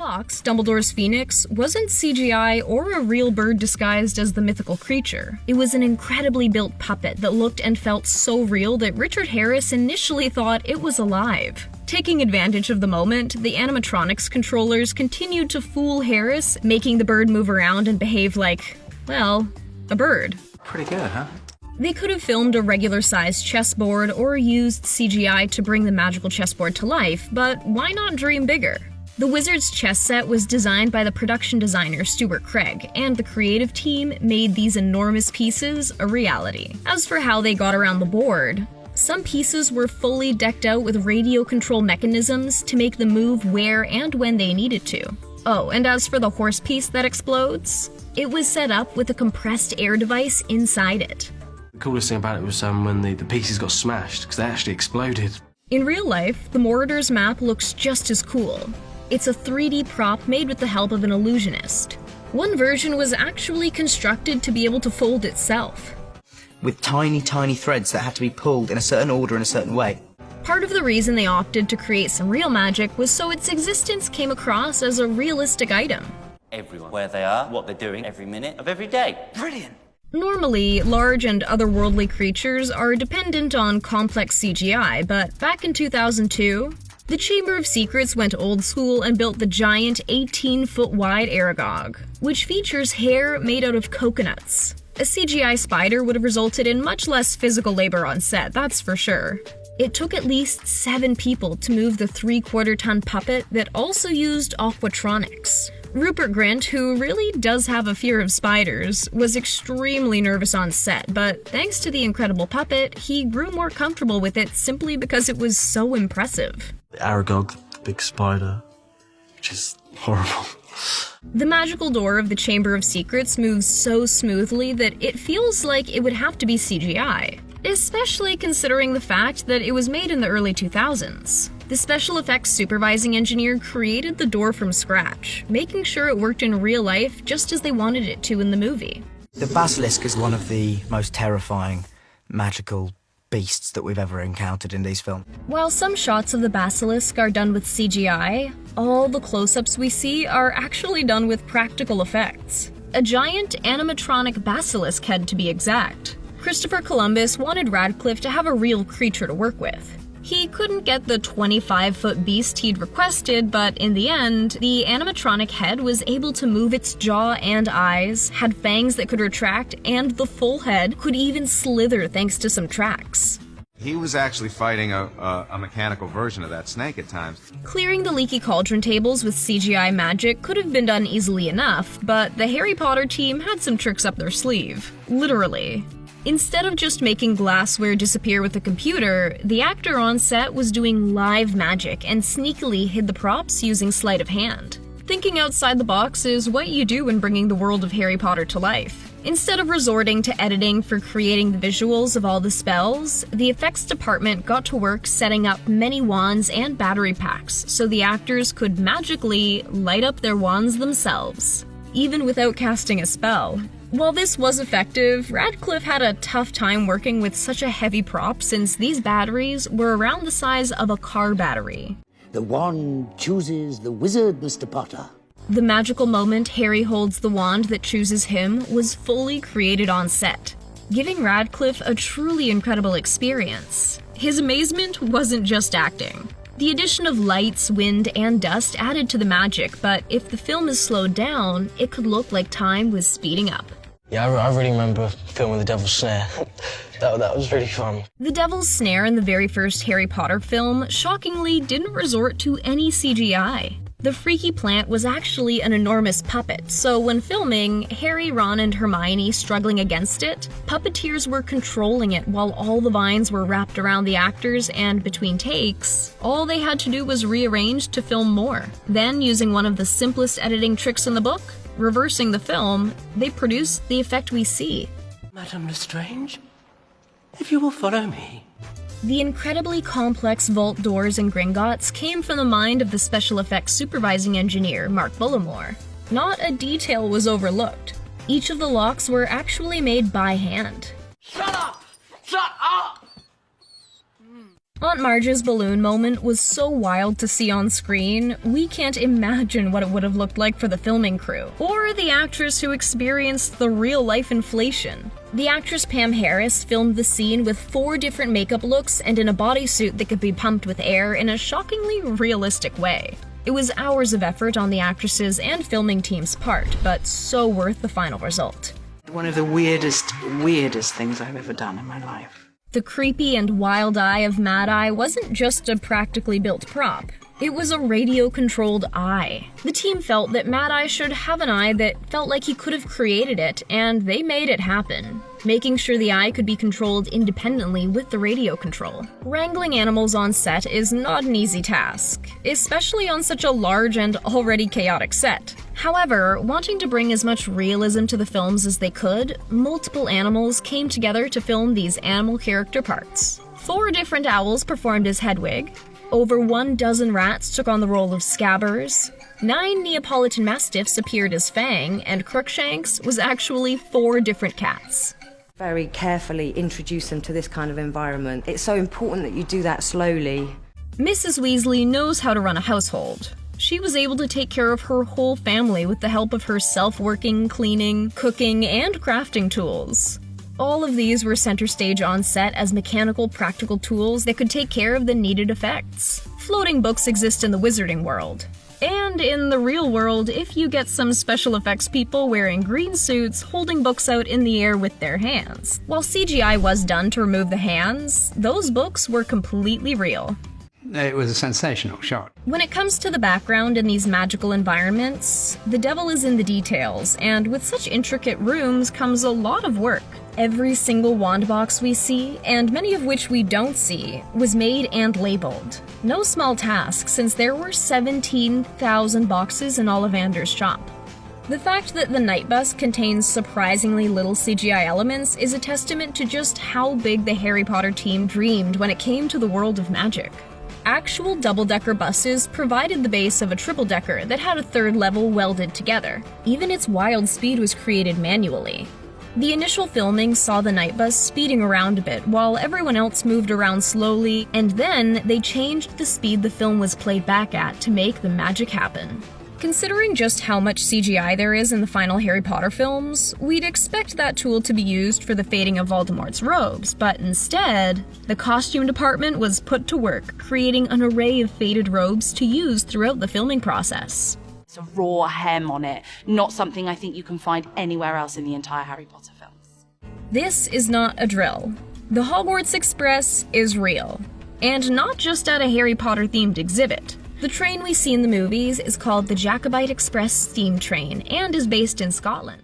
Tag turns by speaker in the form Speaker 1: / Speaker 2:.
Speaker 1: Fox, Dumbledore's phoenix, wasn't CGI or a real bird disguised as the mythical creature. It was an incredibly built puppet that looked and felt so real that Richard Harris initially thought it was alive. Taking advantage of the moment, the animatronics controllers continued to fool Harris, making the bird move around and behave like, well, a bird.
Speaker 2: Pretty good, huh?
Speaker 1: They could have filmed a regular-sized chessboard or used CGI to bring the magical chessboard to life, but why not dream bigger? The Wizard's chess set was designed by the production designer Stuart Craig, and the creative team made these enormous pieces a reality. As for how they got around the board, some pieces were fully decked out with radio control mechanisms to make them move where and when they needed to. Oh, and as for the horse piece that explodes, it was set up with a compressed air device inside it.
Speaker 2: The coolest thing about it was when the pieces got smashed, because they actually exploded.
Speaker 1: In real life, the Moroder's map looks just as cool. It's a 3D prop made with the help of an illusionist. One version was actually constructed to be able to fold itself,
Speaker 3: with tiny threads that had to be pulled in a certain order in a certain way.
Speaker 1: Part of the reason they opted to create some real magic was so its existence came across as a realistic item.
Speaker 4: Everyone, where they are, what they're doing, every minute of every day.
Speaker 3: Brilliant!
Speaker 1: Normally, large and otherworldly creatures are dependent on complex CGI, but back in 2002, the Chamber of Secrets went old school and built the giant 18-foot-wide Aragog, which features hair made out of coconuts. A CGI spider would have resulted in much less physical labor on set, that's for sure. It took at least 7 people to move the 3/4-ton puppet that also used aquatronics. Rupert Grint, who really does have a fear of spiders, was extremely nervous on set, but thanks to the incredible puppet, he grew more comfortable with it simply because it was so impressive.
Speaker 2: The Aragog, the big spider, which is horrible.
Speaker 1: The magical door of the Chamber of Secrets moves so smoothly that it feels like it would have to be CGI, especially considering the fact that it was made in the early 2000s. The special effects supervising engineer created the door from scratch, making sure it worked in real life just as they wanted it to in the movie.
Speaker 3: The basilisk is one of the most terrifying magical beasts that we've ever encountered in these films.
Speaker 1: While some shots of the basilisk are done with CGI, all the close-ups we see are actually done with practical effects. A giant animatronic basilisk head, to be exact. Christopher Columbus wanted Radcliffe to have a real creature to work with. He couldn't get the 25-foot beast he'd requested, but in the end, the animatronic head was able to move its jaw and eyes, had fangs that could retract, and the full head could even slither thanks to some tracks.
Speaker 5: He was actually fighting a mechanical version of that snake at times.
Speaker 1: Clearing the leaky cauldron tables with CGI magic could have been done easily enough, but the Harry Potter team had some tricks up their sleeve. Literally. Instead of just making glassware disappear with a computer, the actor on set was doing live magic and sneakily hid the props using sleight of hand. Thinking outside the box is what you do when bringing the world of Harry Potter to life. Instead of resorting to editing for creating the visuals of all the spells, the effects department got to work setting up many wands and battery packs so the actors could magically light up their wands themselves, even without casting a spell. While this was effective, Radcliffe had a tough time working with such a heavy prop since these batteries were around the size of a car battery.
Speaker 6: The wand chooses the wizard, Mr. Potter.
Speaker 1: The magical moment Harry holds the wand that chooses him was fully created on set, giving Radcliffe a truly incredible experience. His amazement wasn't just acting. The addition of lights, wind, and dust added to the magic, but if the film is slowed down, it could look like time was speeding up.
Speaker 2: Yeah, I really remember filming The Devil's Snare. that was really fun.
Speaker 1: The Devil's Snare in the very first Harry Potter film shockingly didn't resort to any CGI. The freaky plant was actually an enormous puppet, so when filming, Harry, Ron, and Hermione struggling against it, puppeteers were controlling it while all the vines were wrapped around the actors, and between takes, all they had to do was rearrange to film more. Then, using one of the simplest editing tricks in the book, reversing the film, they produced the effect we see.
Speaker 2: Madame Lestrange, if you will follow me.
Speaker 1: The incredibly complex vault doors and Gringotts came from the mind of the special effects supervising engineer, Mark Bullimore. Not a detail was overlooked. Each of the locks were actually made by hand.
Speaker 4: Shut up! Shut up!
Speaker 1: Aunt Marge's balloon moment was so wild to see on screen, we can't imagine what it would have looked like for the filming crew, or the actress who experienced the real-life inflation. The actress Pam Harris filmed the scene with 4 different makeup looks and in a bodysuit that could be pumped with air in a shockingly realistic way. It was hours of effort on the actress's and filming team's part, but so worth the final result.
Speaker 7: One of the weirdest things I've ever done in my life.
Speaker 1: The creepy and wild eye of Mad Eye wasn't just a practically built prop. It was a radio-controlled eye. The team felt that Mad Eye should have an eye that felt like he could have created it, and they made it happen, making sure the eye could be controlled independently with the radio control. Wrangling animals on set is not an easy task, especially on such a large and already chaotic set. However, wanting to bring as much realism to the films as they could, multiple animals came together to film these animal character parts. 4 different owls performed as Hedwig, over 12 rats took on the role of Scabbers, 9 Neapolitan Mastiffs appeared as Fang, and Crookshanks was actually 4 different cats.
Speaker 8: Very carefully introduce them to this kind of environment. It's so important that you do that slowly.
Speaker 1: Mrs. Weasley knows how to run a household. She was able to take care of her whole family with the help of her self-working, cleaning, cooking, and crafting tools. All of these were center stage on set as mechanical, practical tools that could take care of the needed effects. Floating books exist in the wizarding world. And in the real world, if you get some special effects people wearing green suits holding books out in the air with their hands. While CGI was done to remove the hands, those books were completely real.
Speaker 9: It was a sensational shot.
Speaker 1: When it comes to the background in these magical environments, the devil is in the details, and with such intricate rooms comes a lot of work. Every single wand box we see, and many of which we don't see, was made and labeled. No small task, since there were 17,000 boxes in Ollivander's shop. The fact that the night bus contains surprisingly little CGI elements is a testament to just how big the Harry Potter team dreamed when it came to the world of magic. Actual double-decker buses provided the base of a triple-decker that had a 3rd level welded together. Even its wild speed was created manually. The initial filming saw the night bus speeding around a bit while everyone else moved around slowly, and then they changed the speed the film was played back at to make the magic happen. Considering just how much CGI there is in the final Harry Potter films, we'd expect that tool to be used for the fading of Voldemort's robes, but instead, the costume department was put to work, creating an array of faded robes to use throughout the filming process.
Speaker 10: It's a raw hem on it, not something I think you can find anywhere else in the entire Harry Potter films.
Speaker 1: This is not a drill. The Hogwarts Express is real, and not just at a Harry Potter-themed exhibit. The train we see in the movies is called the Jacobite Express Steam Train and is based in Scotland.